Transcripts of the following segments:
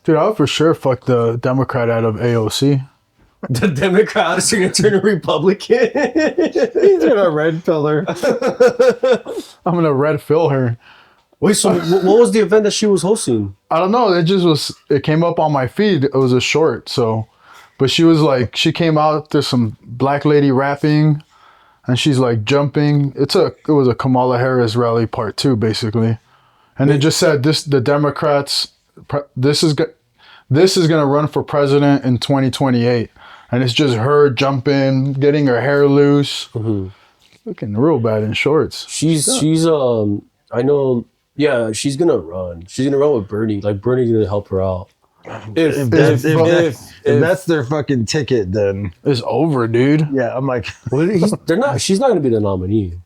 Dude, I would for sure fuck the Democrat out of AOC. The Democrats are going to turn a Republican. He's gonna red pill her. I'm gonna red fill her. Wait, so what was the event that she was hosting? I don't know. It came up on my feed. It was a short. So, but she was like, she came out. There's some black lady rapping, and she's like jumping. It was a Kamala Harris rally part 2, basically, and it just said the Democrats. This is gonna run for president in 2028. And it's just her jumping, getting her hair loose, looking real bad in shorts. She's I know, yeah, she's gonna run. She's gonna run with Bernie. Like Bernie's gonna help her out. If that's their fucking ticket, then It's over, dude. yeah, I'm like, She's not gonna be the nominee.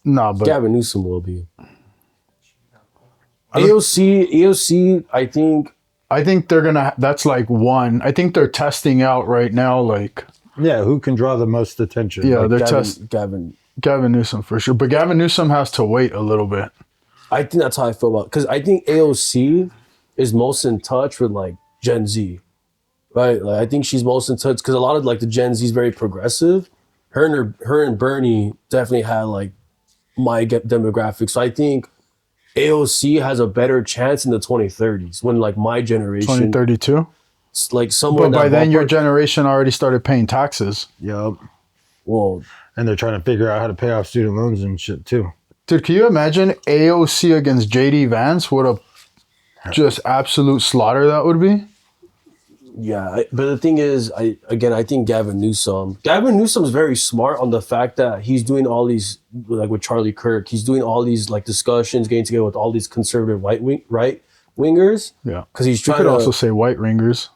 Nah, but Gavin Newsom will be. AOC, I think they're gonna. That's like one. I think they're testing out right now. Like, yeah, who can draw the most attention? yeah, Like, they're Gavin Newsom for sure. But Gavin Newsom has to wait a little bit. I think that's how I feel about it. Because I think AOC is most in touch with like Gen Z, right? Like I think she's most in touch because a lot of like the Gen Z is very progressive. Her and Bernie definitely had like my demographic. So I think AOC has a better chance in the 2030s when like my generation, 2032. like somewhere. But by then, your generation already started paying taxes. Yup. Well, And they're trying to figure out how to pay off student loans and shit too. Dude, can you imagine AOC against JD Vance? What a just absolute slaughter that would be. yeah, but the thing is, I think Gavin Newsom's very smart on the fact that he's doing all these, like with Charlie Kirk, he's doing all these like discussions, getting together with all these conservative right wingers. Yeah, because he's you trying could to also say white ringers.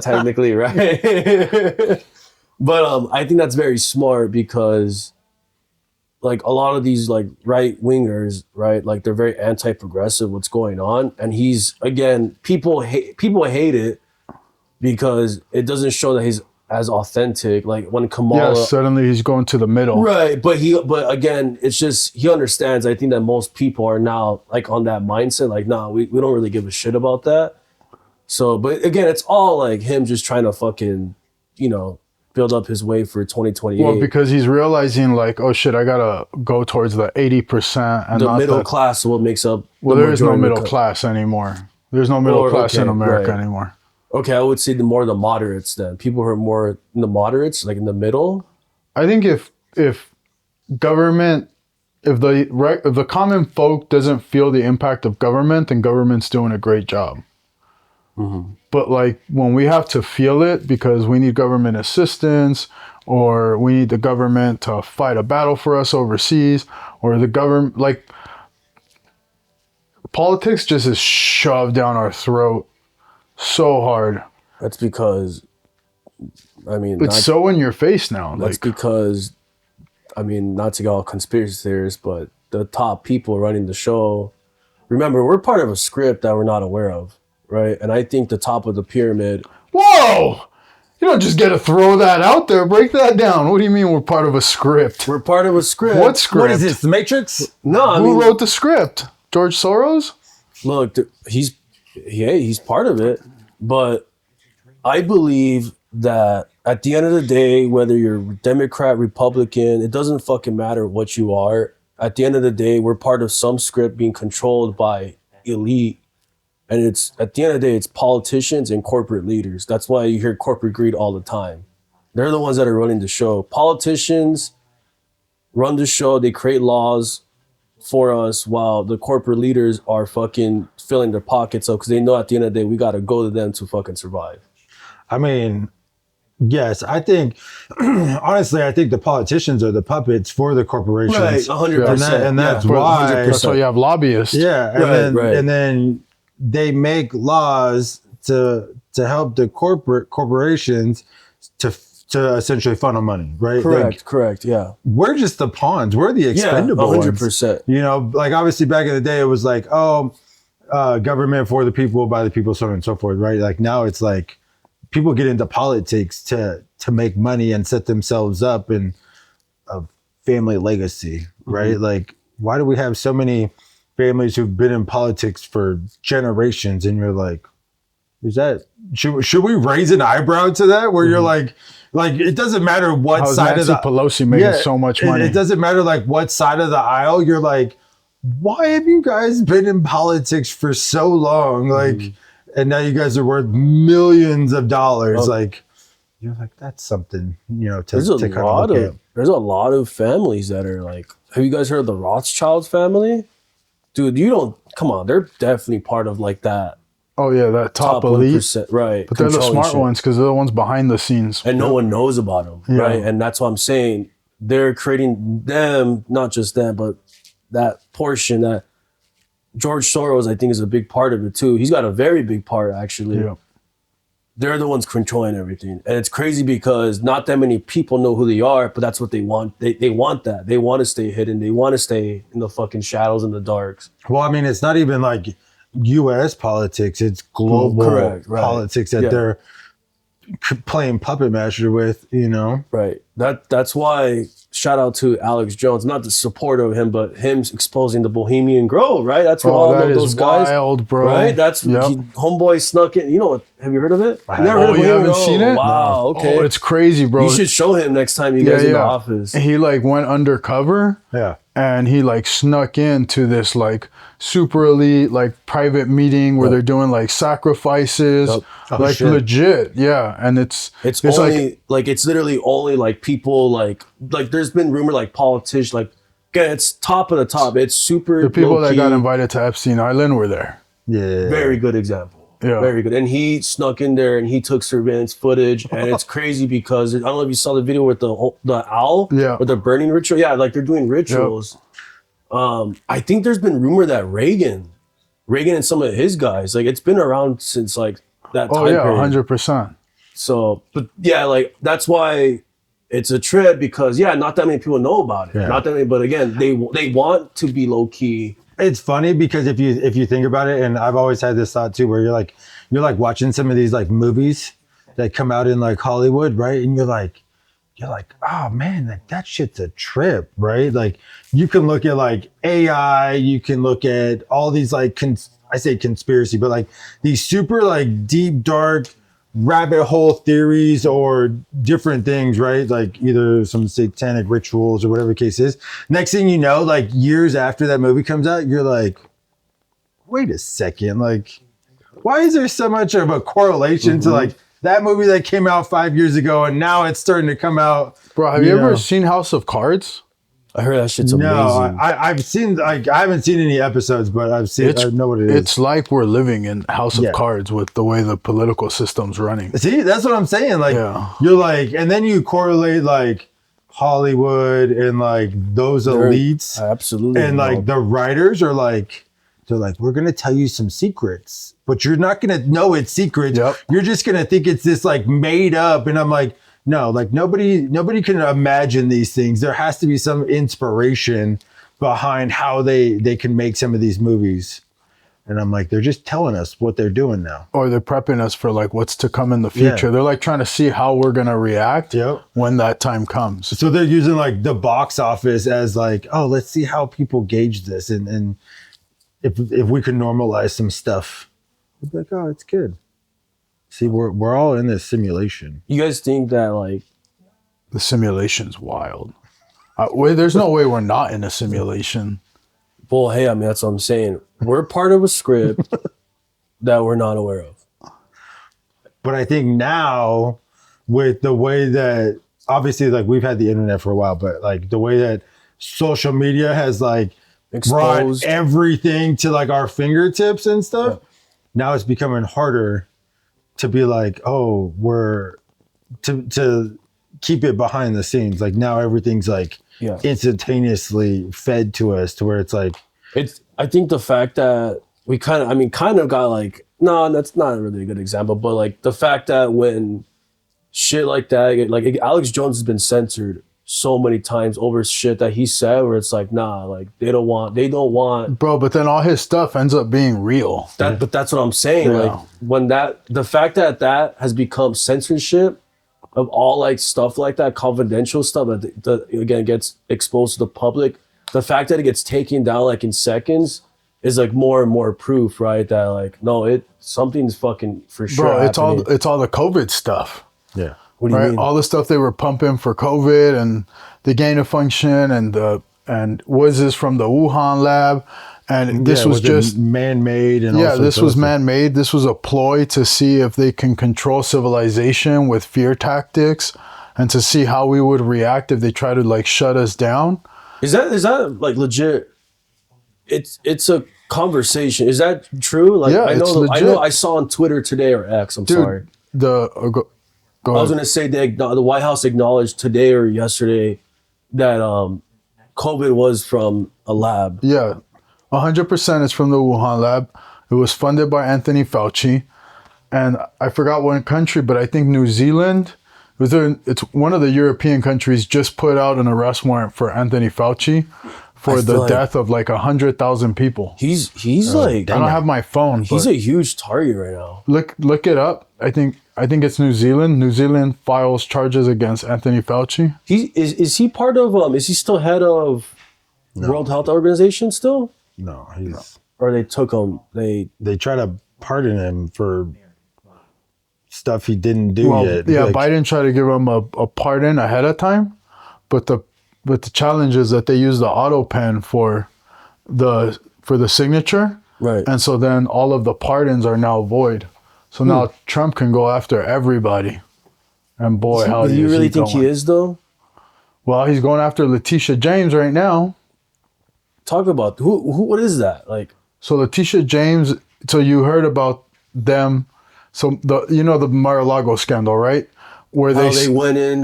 technically, right? But I think that's very smart because like a lot of these like right wingers, right? Like they're very anti-progressive. What's going on? And he's again, people hate it because it doesn't show that he's as authentic. Like when Kamala, Yeah, suddenly he's going to the middle. right? But again, it's just he understands. I think that most people are now like on that mindset. Like, nah, we don't really give a shit about that. So, but again, it's all like him just trying to fucking, build up his way for 2028. Well, because he's realizing like, oh shit, I gotta go towards the 80% and the not middle class, what makes up. Well, there is no middle class. class anymore. There's no middle class in America anymore. Okay, I would say the moderates then. People who are more in the moderates, like in the middle. I think if government, if the common folk doesn't feel the impact of government, then government's doing a great job. Mm-hmm. But like when we have to feel it because we need government assistance, or we need the government to fight a battle for us overseas, or the government, like politics just is shoved down our throat so hard. That's because, it's so in your face now. That's because, not to get all conspiracy theorists, but the top people running the show, remember, we're part of a script that we're not aware of, right? And I think the top of the pyramid. Whoa! You don't just get to throw that out there. Break that down. What do you mean we're part of a script? We're part of a script. What script? What is this, The Matrix? No, Who wrote the script? George Soros? Look, he's part of it, but I believe that at the end of the day, whether you're Democrat, Republican, it doesn't fucking matter what you are. At the end of the day, we're part of some script being controlled by elite. And it's at the end of the day, it's politicians and corporate leaders. That's why you hear corporate greed all the time. They're the ones that are running the show. Politicians run the show. They create laws for us while the corporate leaders are fucking filling their pockets up because they know at the end of the day, we got to go to them to fucking survive. Yes, I think, honestly, I think the politicians are the puppets for the corporations. Right, 100%. And that's why. 100%. That's why you have lobbyists. Yeah, and then they make laws to help the corporations to essentially funnel money, right? Correct, yeah. We're just the pawns. We're the expendable 100%. ones. Like obviously back in the day, it was like, government for the people, by the people, so on and so forth, right? Like now it's like people get into politics to make money and set themselves up in a family legacy, right? Mm-hmm. Like, why do we have so many families who've been in politics for generations, and you're like, is that should we raise an eyebrow to that? Where you're like it doesn't matter what How's side Nancy of the Pelosi making so much money? It doesn't matter like what side of the aisle. You're like, why have you guys been in politics for so long? Like, and now you guys are worth millions of dollars. Like, you're like, that's something, to There's a kind lot of look of there's a lot of families that are like, have you guys heard of the Rothschilds family? Dude, you don't, come on, they're definitely part of like that Oh yeah, that top elite. 1%, right? But they're the controlling smart shit. ones because they're the ones behind the scenes. And no one knows about them, Yeah. right? And that's what I'm saying. They're creating them, not just them, but that portion that George Soros, I think, is a big part of it too. He's got a very big part, actually. Yeah. They're the ones controlling everything. And it's crazy because not that many people know who they are, but that's what they want. They want that. They want to stay hidden. They want to stay in the fucking shadows and the darks. Well, I mean, it's not even like U.S. politics; it's global Correct, right. politics that they're playing puppet master with. Right. That's why, shout out to Alex Jones, not the supporter of him, but him exposing the Bohemian Grove, right? That's what all that of those is guys. wild, bro. Right? That's homeboy snuck in. You know what? Have you heard of it? I Never haven't. heard of You Bohemian haven't Grove? seen it? Wow. Okay. Oh, it's crazy, bro. You should show him next time you guys in the office. He like went undercover. Yeah. And he like snuck into this like super elite like private meeting where they're doing like sacrifices, like shit. legit, yeah. And it's only like it's literally only like people like there's been rumor like politicians like again, it's top of the top. It's super the people that low-key. got invited to Epstein Island were there. Yeah. Very good example. Yeah. Very good. And he snuck in there and he took surveillance footage. And it's crazy because I don't know if you saw the video with the owl or the burning ritual. Yeah, like they're doing rituals. Yep. I think there's been rumor that Reagan and some of his guys, like it's been around since like that time period. 100%. So, but yeah, like that's why it's a trip because not that many people know about it. Yeah. Not that many, but again, they want to be low key. It's funny because if you think about it, and I've always had this thought too, where you're like watching some of these like movies that come out in like Hollywood, right? And you're like, oh man, like that shit's a trip, right? Like you can look at like AI, you can look at all these like I say conspiracy, but like these super like deep dark rabbit hole theories or different things, right? Like either some satanic rituals or whatever the case is. Next thing you know, like years after that movie comes out, you're like, wait a second, like why is there so much of a correlation to like that movie that came out 5 years ago and now it's starting to come out? Bro, have you ever seen House of Cards? I heard that shit's amazing. No, I've seen like I haven't seen any episodes, but I know what it is. It's like we're living in House of Cards with the way the political system's running. See, that's what I'm saying. Like you're like, and then you correlate like Hollywood and like those elites, absolutely, and like the writers are like, they're like, we're gonna tell you some secrets, but you're not gonna know it's secrets. Yep. You're just gonna think it's this like made up. And I'm like, no, like nobody can imagine these things. There has to be some inspiration behind how they can make some of these movies. And I'm like, they're just telling us what they're doing now. Or they're prepping us for like what's to come in the future. Yeah. They're like trying to see how we're going to react when that time comes. So they're using like the box office as like, oh, let's see how people gauge this. And if we can normalize some stuff, we'd be like, oh, it's good. See, we're all in this simulation. You guys think that like the simulation's wild? There's no way we're not in a simulation. Well, hey, I mean, that's what I'm saying. We're part of a script that we're not aware of. But I think now, with the way that, obviously, like, we've had the internet for a while, but, like, the way that social media has, like, Exposed brought everything to, like, our fingertips and stuff, now it's becoming harder to be like, oh, to keep it behind the scenes. Like, now everything's, like, instantaneously fed to us to where it's like, I think the fact that we kind of got like, no, that's not really a good example, but like the fact that when shit like that, like Alex Jones has been censored so many times over shit that he said where it's like, nah, like they don't want bro, but then all his stuff ends up being real. But that's what I'm saying. Like when the fact that has become censorship of all like stuff like that, confidential stuff that again gets exposed to the public, the fact that it gets taken down like in seconds is like more and more proof, right? That like, no, something's fucking for sure. Bro, happening. it's all the COVID stuff. Yeah. What do you mean? All the stuff they were pumping for COVID and the gain of function and was this from the Wuhan lab? And this was just man-made and this was man-made. This was a ploy to see if they can control civilization with fear tactics and to see how we would react if they try to like shut us down. Is that like legit? It's a conversation. Is that true? Like Yeah, I know it's legit. I know I saw on Twitter today or X. I'm sorry. Go I was gonna say the White House acknowledged today or yesterday that COVID was from a lab. Yeah, 100% is from the Wuhan lab. It was funded by Anthony Fauci, and I forgot what country, but I think New Zealand. It's one of the European countries just put out an arrest warrant for Anthony Fauci for the death of like 100,000 people. He's like I don't have my phone. He's a huge target right now. Look it up. I think it's New Zealand. New Zealand files charges against Anthony Fauci. Is he part of is he still head of World Health Organization still? No, he's or they took him. They try to pardon him for stuff he didn't do yet. Yeah, like, Biden tried to give him a pardon ahead of time, but the challenge is that they use the auto pen for the signature, right? And so then all of the pardons are now void. So now Trump can go after everybody. And boy, how do you really think he is though? Well, he's going after Letitia James right now. Talk about who what is that? Like, so Letitia James, so you heard about them. So the Mar-a-Lago scandal, right? Where they went in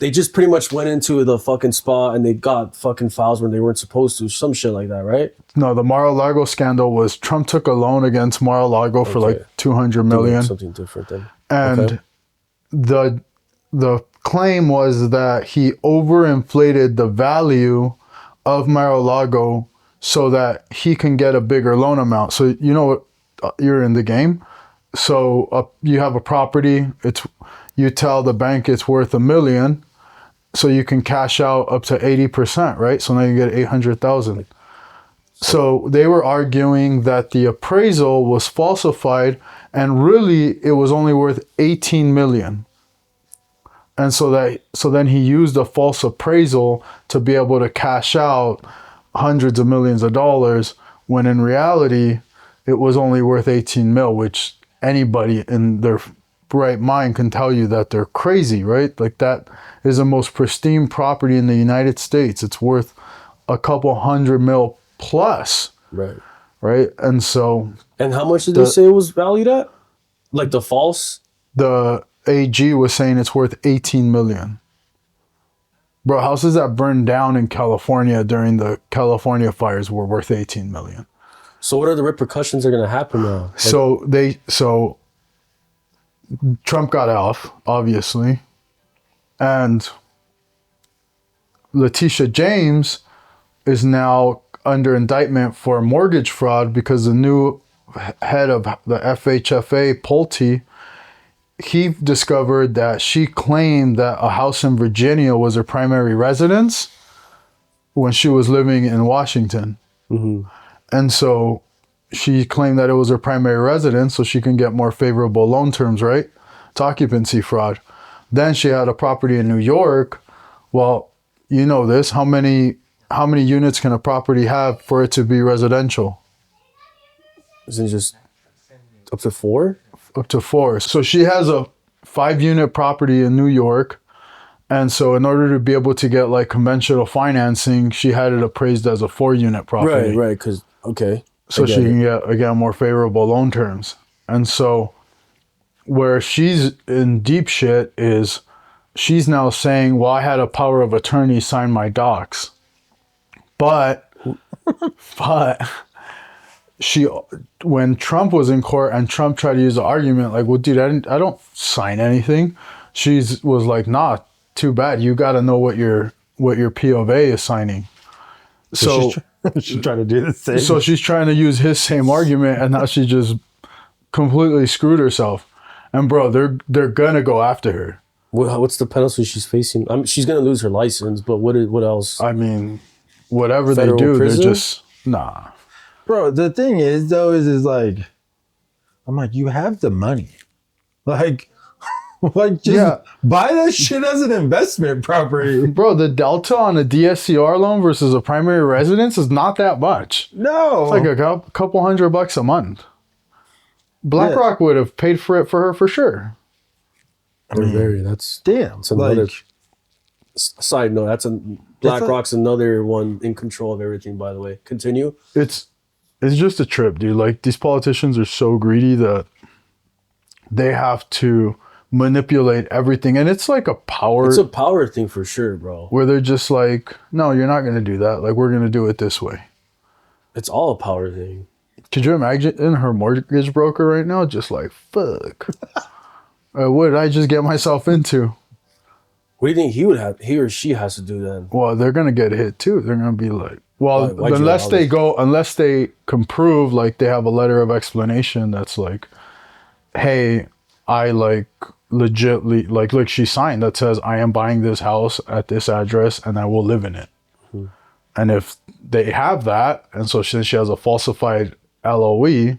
they just pretty much went into the fucking spa and they got fucking files when they weren't supposed to, some shit like that, right? No, the Mar-a-Lago scandal was Trump took a loan against Mar-a-Lago for like $200 million. Something different then. And the claim was that he overinflated the value of Mar-a-Lago so that he can get a bigger loan amount. So you know what, you're in the game. So you have a property. You tell the bank it's worth $1 million, so you can cash out up to 80%, right? So now you get 800,000. So they were arguing that the appraisal was falsified, and really it was only worth 18 million. And so then he used a false appraisal to be able to cash out hundreds of millions of dollars, when in reality it was only worth 18 mil, which anybody in their right mind can tell you that they're crazy, right? Like, that is the most pristine property in the United States. It's worth a couple $100 million plus. Right. And so. And how much did they say it was valued at? Like the false? The AG was saying it's worth 18 million. Bro, houses that burned down in California during the California fires were worth 18 million. So what are the repercussions that are going to happen now? Like, so Trump got off, obviously, and Letitia James is now under indictment for mortgage fraud because the new head of the FHFA, Pulte, he discovered that she claimed that a house in Virginia was her primary residence when she was living in Washington. Mm-hmm. And so she claimed that it was her primary residence so she can get more favorable loan terms, right? It's occupancy fraud. Then she had a property in New York. Well, you know this. How many units can a property have for it to be residential? Isn't it just up to 4? Up to 4. So she has a 5-unit property in New York. And so in order to be able to get like conventional financing, she had it appraised as a 4-unit property. Right. Because, okay. So she can get, again, more favorable loan terms. And so where she's in deep shit is she's now saying, well, I had a power of attorney sign my docs. But she, when Trump was in court and Trump tried to use the argument, like, well, dude, I don't sign anything. She was like, nah, too bad. You got to know what your P of A is signing. So she's trying to do the same. So she's trying to use his same argument, and now she just completely screwed herself. And bro, they're gonna go after her. What's the penalty she's facing? She's gonna lose her license, but what else? I mean, whatever Federal they do, prison? they're just nah. Bro, the thing is though, is like, I'm like, you have the money. Like just buy that shit as an investment property. Bro, the delta on a DSCR loan versus a primary residence is not that much. No. It's like a couple $100 a month. BlackRock would have paid for it for her for sure. I mean, that's another side note. BlackRock's another one in control of everything, by the way. Continue. It's just a trip, dude. Like, these politicians are so greedy that they have to manipulate everything, and it's like a power. It's a power thing for sure, bro. Where they're just like, no, you're not going to do that. Like, we're going to do it this way. It's all a power thing. Could you imagine her mortgage broker right now? Just like, fuck. What did I just get myself into? What do you think he or she has to do then? Well, they're going to get hit too. They're going to be like, well, unless they can prove, like, they have a letter of explanation that's like, hey, I like legitly, like she signed that says I am buying this house at this address and I will live in it. Mm-hmm. And if they have that, and so since she has a falsified LOE,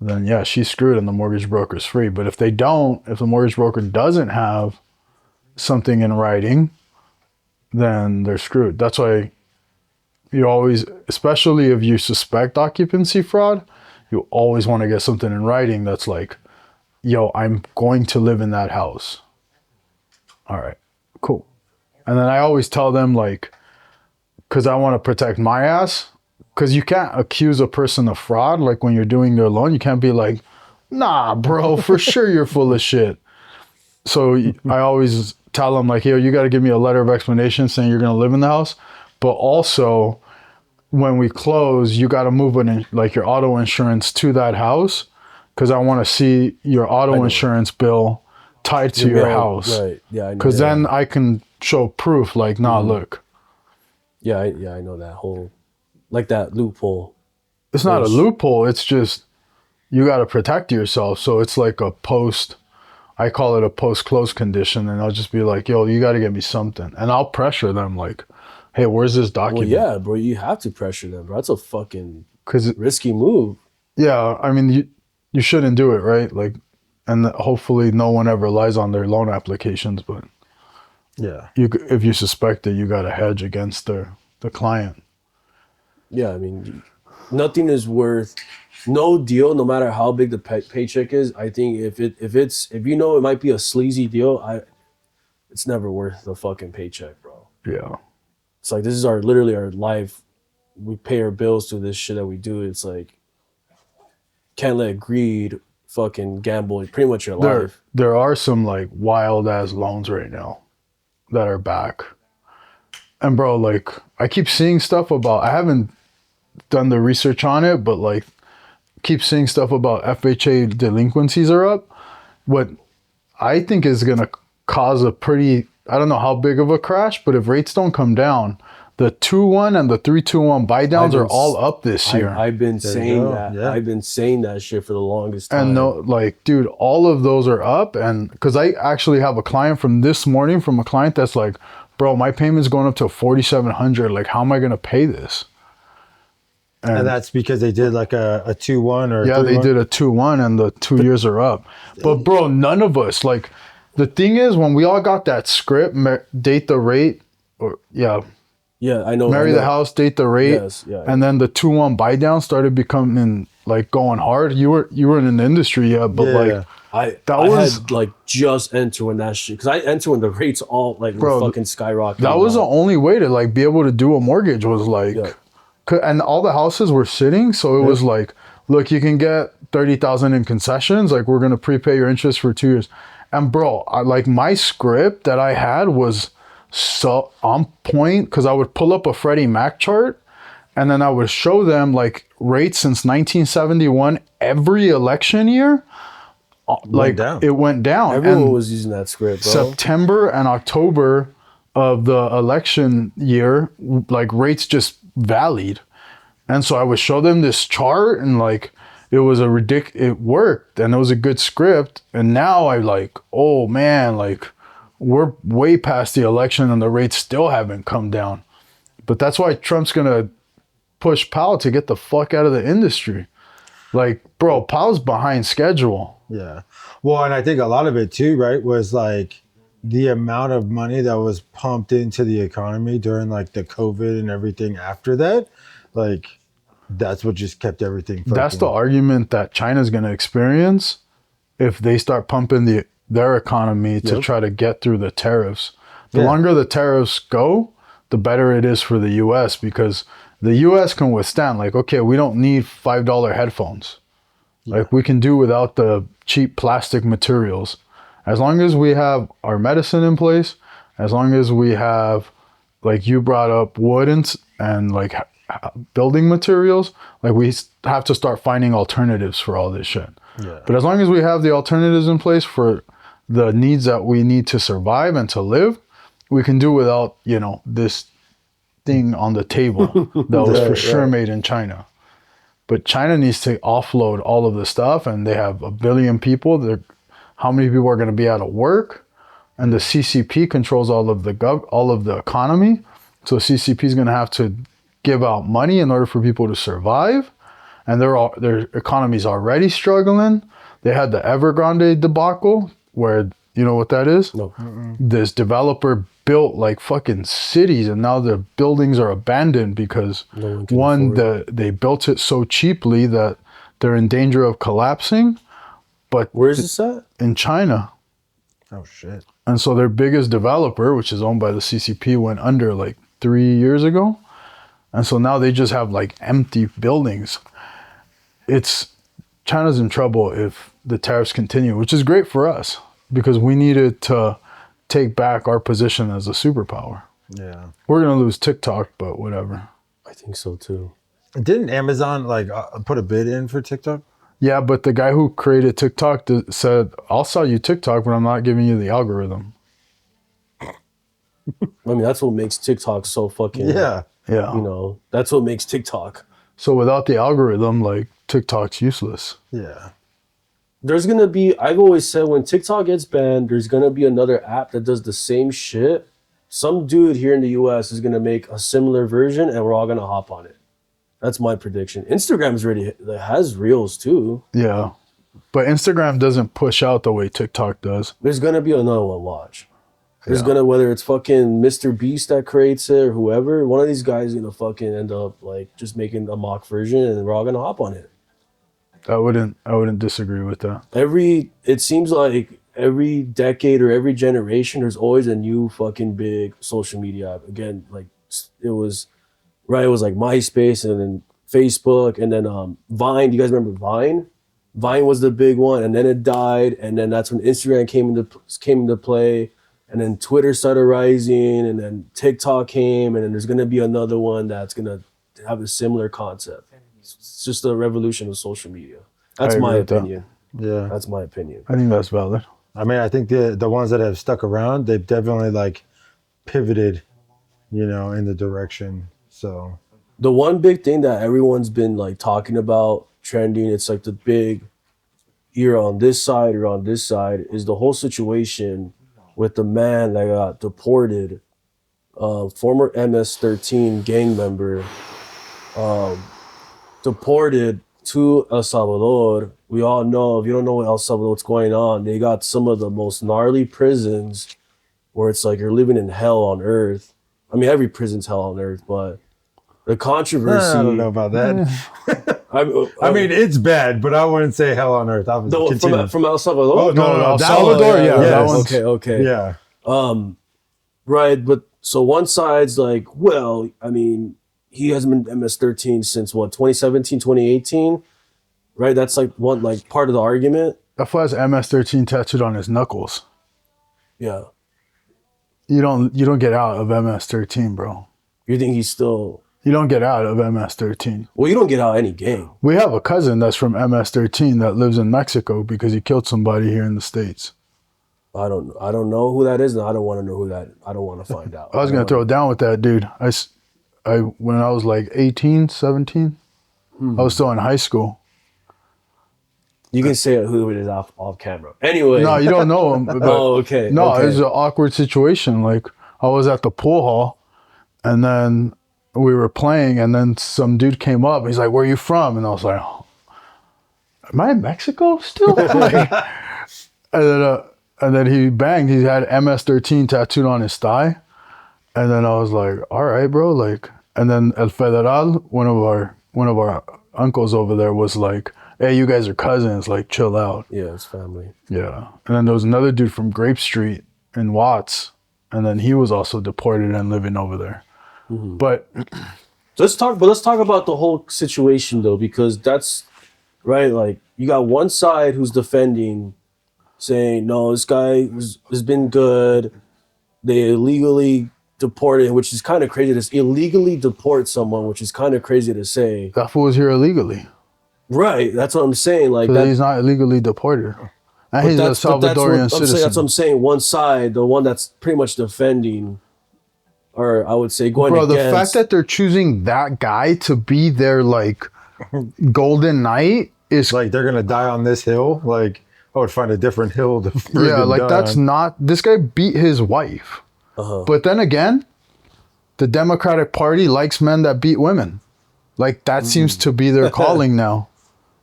then yeah, she's screwed and the mortgage broker's free. But if they don't, if the mortgage broker doesn't have something in writing, then they're screwed. That's why you always, especially if you suspect occupancy fraud, you always want to get something in writing that's like, yo, I'm going to live in that house. All right, cool. And then I always tell them, like, because I want to protect my ass, because you can't accuse a person of fraud. Like, when you're doing their loan, you can't be like, nah, bro, for sure you're full of shit. So I always tell them, like, yo, you got to give me a letter of explanation saying you're going to live in the house. But also, when we close, you got to move your auto insurance to that house, because I want to see your auto insurance bill tied to your house. Right. Yeah. Because then I can show proof, like, nah, look. Yeah, I know that whole, like, that loophole. It's not a loophole. It's just, you got to protect yourself. So it's like I call it a post-close condition. And I'll just be like, yo, you got to get me something. And I'll pressure them, like, hey, where's this document? Well, yeah, bro, you have to pressure them, bro. That's a fucking risky move. Yeah, I mean, you shouldn't do it, right? Like, and hopefully no one ever lies on their loan applications, but yeah, if you suspect it, you got to hedge against the client. Yeah, I mean, nothing is worth, no deal, no matter how big the paycheck is. I think if you know it might be a sleazy deal, it's never worth the fucking paycheck, bro. Yeah. It's like, this is literally our life. We pay our bills through this shit that we do. It's like, can't let greed fucking gamble pretty much your life. There are some, like, wild ass loans right now that are back. And bro, like, I keep seeing stuff about, I haven't done the research on it, but like, keep seeing stuff about FHA delinquencies are up. What I think is going to cause a pretty, I don't know how big of a crash, but if rates don't come down, the 2-1 and the 3-2-1 buy downs are all up this year. I've been saying that. Yeah. I've been saying that shit for the longest time. And no, like, dude, all of those are up. And because I actually have a client from this morning, from a client that's like, bro, my payment's going up to $4,700. Like, how am I going to pay this? And that's because they did like a 2-1 or yeah, they did a 2-1 and the 2 years are up. But bro, none of us, like, the thing is, when we all got that script, date the rate, or yeah, I know. Marry the house, date the rate, yes, yeah. And then the 2-1 buy down started becoming, like, going hard. You weren't in the industry yet, but I had like just entered when that shit, because I entered when the rates all like were fucking skyrocketing. That was the only way to, like, be able to do a mortgage, was like, and all the houses were sitting, so it was like, look, you can get $30,000 in concessions. Like, we're gonna prepay your interest for 2 years. And bro, like, my script that I had was so on point, because I would pull up a Freddie Mac chart and then I would show them, like, rates since 1971, every election year, like, it went down. Everyone was using that script, bro. September and October of the election year, like, rates just valleyed. And so I would show them this chart, and like, it was it worked, and it was a good script. And now I like, oh man, like, we're way past the election and the rates still haven't come down. But that's why Trump's gonna push Powell to get the fuck out of the industry. Like, bro, Powell's behind schedule. Yeah. Well, and I think a lot of it too, right, was like the amount of money that was pumped into the economy during like the COVID and everything after that. Like, that's what just kept everything fucking. That's the argument that China's going to experience if they start pumping their economy to try to get through the tariffs. The longer the tariffs go, the better it is for the U.S. because the U.S. can withstand, like, okay, we don't need $5 headphones. Like, we can do without the cheap plastic materials. As long as we have our medicine in place, as long as we have, like you brought up, wood and like building materials, like we have to start finding alternatives for all this shit. Yeah. But as long as we have the alternatives in place for the needs that we need to survive and to live, we can do without, you know, this thing on the table that was for sure made in China. But China needs to offload all of the stuff, and they have 1 billion people. How many people are going to be out of work? And the CCP controls all of the economy. So CCP is going to have to give out money in order for people to survive. And their economy's already struggling. They had the Evergrande debacle, where, you know what that is? No. This developer built like fucking cities, and now the buildings are abandoned because they built it so cheaply that they're in danger of collapsing. But where is this at? In China. Oh shit. And so their biggest developer, which is owned by the CCP, went under like 3 years ago. And so now they just have like empty buildings. China's in trouble if the tariffs continue, which is great for us because we needed to take back our position as a superpower. Yeah. We're going to lose TikTok, but whatever. I think so too. Didn't Amazon like put a bid in for TikTok? Yeah, but the guy who created TikTok said, I'll sell you TikTok, but I'm not giving you the algorithm. I mean, that's what makes TikTok so fucking... Yeah. You know, that's what makes TikTok. So without the algorithm, like, TikTok's useless. Yeah. There's going to be... I've always said when TikTok gets banned, there's going to be another app that does the same shit. Some dude here in the US is going to make a similar version, and we're all going to hop on it. That's my prediction. Instagram's already has Reels too. Yeah. But Instagram doesn't push out the way TikTok does. There's going to be another one, watch. There's going to, whether it's fucking Mr. Beast that creates it or whoever, one of these guys is going to fucking end up like just making a mock version and we're all going to hop on it. I wouldn't disagree with that. It seems like every decade or every generation, there's always a new fucking big social media app. Again, like it was like MySpace and then Facebook and then Vine. Do you guys remember Vine? Vine was the big one, and then it died, and then that's when Instagram came into play, and then Twitter started rising, and then TikTok came, and then there's gonna be another one that's gonna have a similar concept. It's just a revolution of social media. That's my opinion. Yeah, that's my opinion. I think that's valid. I mean, I think the ones that have stuck around, they've definitely like pivoted, you know, in the direction. So the one big thing that everyone's been like talking about, trending, it's like the big, you're on this side or on this side, is the whole situation with the man that got deported, former MS-13 gang member, deported to El Salvador. We all know, if you don't know what El Salvador, what's going on, they got some of the most gnarly prisons where it's like you're living in hell on earth. I mean, every prison's hell on earth, but the controversy... I don't know about that. I mean, it's bad, but I wouldn't say hell on earth. From El Salvador? Oh, no, El Salvador, yeah. Yes. That one's, okay. Yeah. Right, but so one side's like, well, I mean, he hasn't been MS-13 since what, 2017, 2018? Right? That's like one, like part of the argument. That fool has MS-13 tattooed on his knuckles. Yeah. You don't get out of MS-13, bro. You think he's still... You don't get out of MS-13. Well, you don't get out any gang. We have a cousin that's from MS-13 that lives in Mexico because he killed somebody here in the States. I don't know who that is, and I don't want to know who that... I don't want to find out. I was going to throw down with that dude. When I was like 18, 17, I was still in high school. You can say who it is off camera. Anyway. No, you don't know him. But oh, okay. No, okay. It was an awkward situation. Like, I was at the pool hall, and then we were playing, and then some dude came up. He's like, "Where are you from?" And I was like, "Am I in Mexico still?" Like, and then he banged. He had MS-13 tattooed on his thigh, and then I was like, "All right, bro." Like, and then El Federal, one of our uncles over there, was like, "Hey, you guys are cousins. Like, chill out." Yeah, it's family. Yeah, and then there was another dude from Grape Street in Watts, and then he was also deported and living over there. Mm-hmm. But let's talk about the whole situation though, because that's right. Like, you got one side who's defending, saying, no, this guy has been good. They illegally deported, which is kind of crazy to illegally deport someone, which is kind of crazy to say. That fool was here illegally. Right, that's what I'm saying. Like, that, he's not illegally deported. And he's a Salvadorian citizen. That's what I'm saying. One side, the one that's pretty much defending, or I would say going against. The fact that they're choosing that guy to be their, like, golden knight is... Like, they're going to die on this hill? Like, I would find a different hill to die that's on. not... This guy beat his wife. Uh-huh. But then again, the Democratic Party likes men that beat women. Like, that seems to be their calling now.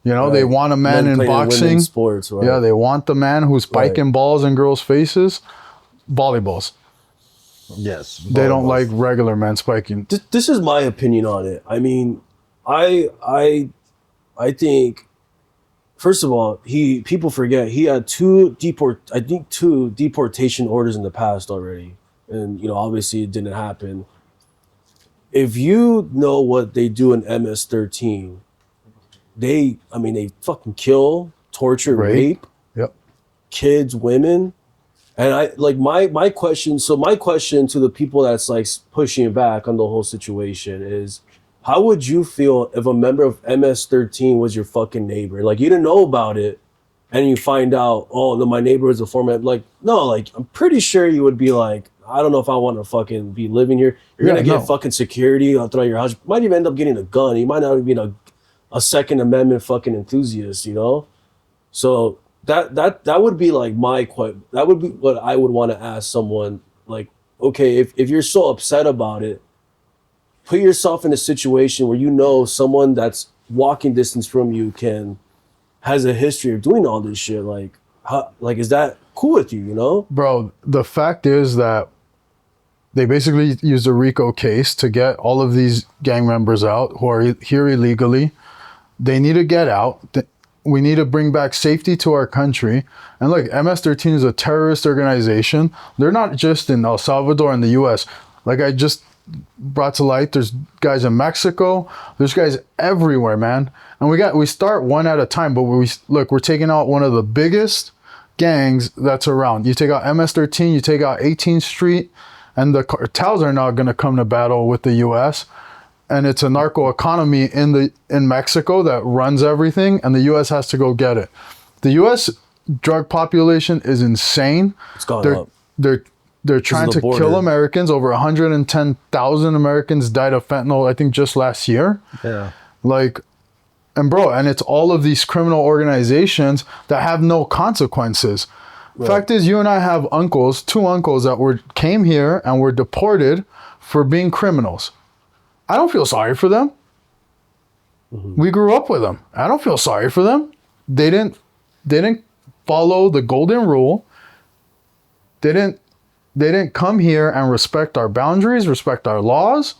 You know, they want a man in boxing. Sports, right? Yeah, they want the man who's spiking balls in girls' faces. Volleyballs. Yes. They don't like regular men spiking. This is my opinion on it. I mean, I think, first of all, people forget he had two deportation orders in the past already. And, you know, obviously it didn't happen. If you know what they do in MS-13, they fucking kill, torture, rape, kids, women. And I like my question. So my question to the people that's like pushing back on the whole situation is, how would you feel if a member of MS-13 was your fucking neighbor? Like, you didn't know about it, and you find out, oh, no, my neighbor is a former. Like, no, like, I'm pretty sure you would be like, I don't know if I want to fucking be living here. You're gonna get fucking security throughout your house. You might even end up getting a gun. You might not even be a Second Amendment fucking enthusiast, you know? So that would be like that would be what I would want to ask someone. Like, okay, if you're so upset about it, put yourself in a situation where you know someone that's walking distance from you has a history of doing all this shit. Like, is that cool with you, you know? Bro, the fact is that they basically used a RICO case to get all of these gang members out who are here illegally. They need to get out. We need to bring back safety to our country. And look, MS-13 is a terrorist organization. They're not just in El Salvador and the U.S. Like I just brought to light, there's guys in Mexico. There's guys everywhere, man. And we start one at a time, but we're taking out one of the biggest gangs that's around. You take out MS-13, you take out 18th Street, and the cartels are now going to come to battle with the U.S., and it's a narco economy in Mexico that runs everything, and the U.S. has to go get it. The U.S. drug population is insane. It's gone up. They're trying to kill Americans. Over 110,000 Americans died of fentanyl, I think, just last year. Yeah. Like, and it's all of these criminal organizations that have no consequences. Right. Fact is, you and I have two uncles that came here and were deported for being criminals. I don't feel sorry for them. Mm-hmm. We grew up with them. I don't feel sorry for them. They didn't follow the golden rule. They didn't come here and respect our boundaries, respect our laws.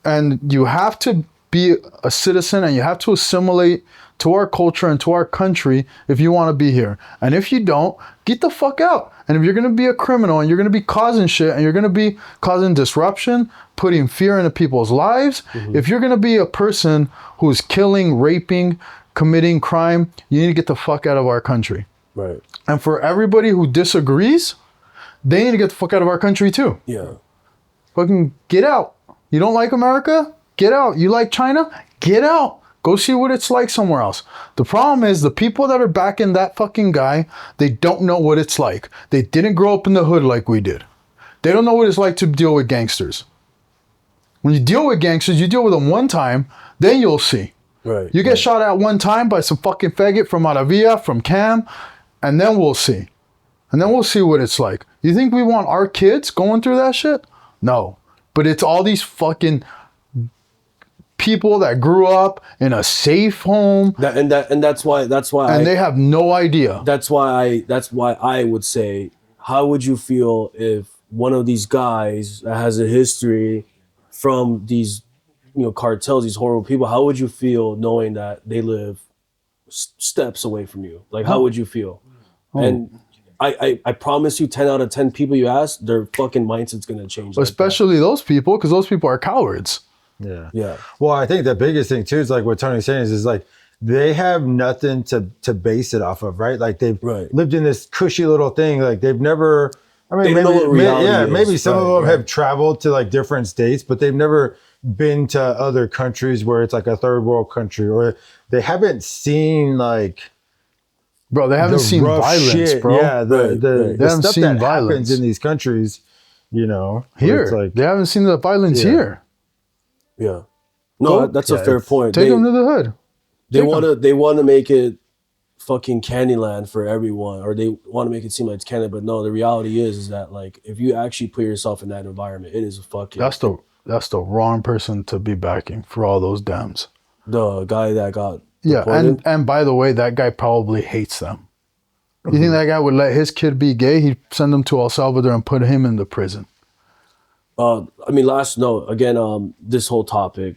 And you have to be a citizen and you have to assimilate to our culture and to our country if you want to be here. And if you don't, get the fuck out. And if you're going to be a criminal and you're going to be causing shit and you're going to be causing disruption, putting fear into people's lives, if you're going to be a person who's killing, raping, committing crime, you need to get the fuck out of our country. Right. And for everybody who disagrees, they need to get the fuck out of our country too. Yeah. Fucking get out. You don't like America? Get out. You like China? Get out. Go see what it's like somewhere else. The problem is the people that are backing that fucking guy, they don't know what it's like. They didn't grow up in the hood like we did. They don't know what it's like to deal with gangsters. When you deal with gangsters, you deal with them one time, then you'll see. Right. You get shot at one time by some fucking faggot from Maravilla, from Cam, and then we'll see. And then we'll see what it's like. You think we want our kids going through that shit? No. But it's all these fucking people that grew up in a safe home, That's why they have no idea. That's why I would say, how would you feel if one of these guys that has a history from these, cartels, these horrible people, how would you feel knowing that they live steps away from you? Like, how would you feel? And I promise you, 10 out of 10 people you ask, their fucking mindset's gonna change. Especially those people, because those people are cowards. Yeah. Yeah. Well, I think the biggest thing too is like what Tony's saying is like they have nothing to base it off of, right? Like they've lived in this cushy little thing. Like they've never. I mean, maybe some of them have traveled to like different states, but they've never been to other countries where it's like a third world country, or they haven't seen like. Bro, they haven't seen violence, shit. bro. Yeah, the stuff that happens in these countries, Here, it's like, they haven't seen the violence here. Yeah. No, that's a fair point. Take them to the hood. They want to make it fucking Candyland for everyone, or they want to make it seem like it's Canada, but no, the reality is that like if you actually put yourself in that environment, it is a fucking. That's the wrong person to be backing for all those Dems. The guy that got. Yeah, and by the way, that guy probably hates them. You think that guy would let his kid be gay? He'd send him to El Salvador and put him into prison. I mean, last note, again, this whole topic,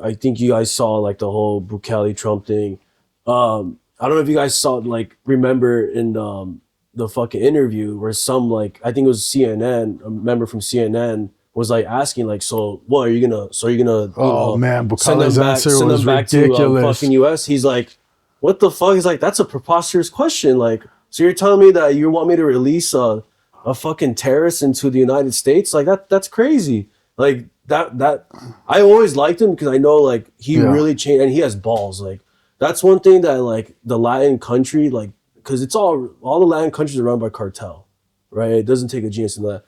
I think you guys saw like the whole Bukele Trump thing. I don't know if you guys saw, like, remember in the fucking interview where some, like, I think it was CNN, a member from CNN was like asking like, so what are you gonna man, Bukele's answer was ridiculous. To fucking US? He's like, what the fuck? He's like, that's a preposterous question. Like, so you're telling me that you want me to release a fucking terrorist into the United States? Like that's crazy. Like that I always liked him because I know like he really changed, and he has balls. Like that's one thing that like the Latin country, like, because it's all the Latin countries are run by cartel, right? It doesn't take a genius in that.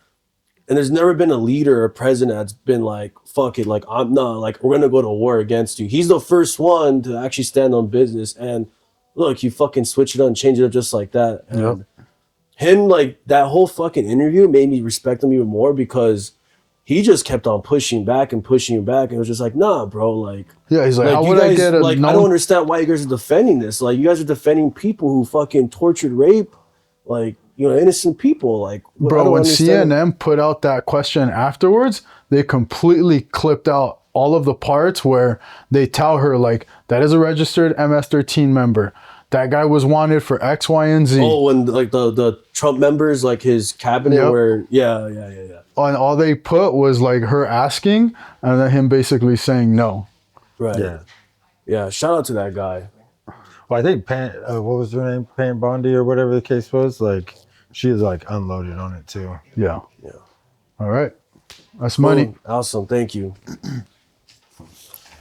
And there's never been a leader or president that's been like, fuck it, like, I'm not, like, we're going to go to war against you. He's the first one to actually stand on business. And look, you fucking switch it up and change it up just like that. And him, like, that whole fucking interview made me respect him even more because he just kept on pushing back. And it was just like, nah, bro, like. Yeah, he's like, how would guys, I get a like, I don't understand why you guys are defending this. Like, you guys are defending people who fucking tortured, rape, like, innocent people. Like, bro, when CNN put out that question afterwards, they completely clipped out all of the parts where they tell her, like, that is a registered MS-13 member. That guy was wanted for X, Y, and Z. Oh, and like the Trump members, like his cabinet, where, yeah. And all they put was like her asking, and then him basically saying no. Right. Yeah. Shout out to that guy. Well, I think what was her name? Pam Bondi or whatever the case was. Like, she was like unloaded on it too. Yeah. All right. That's money. Awesome. Thank you.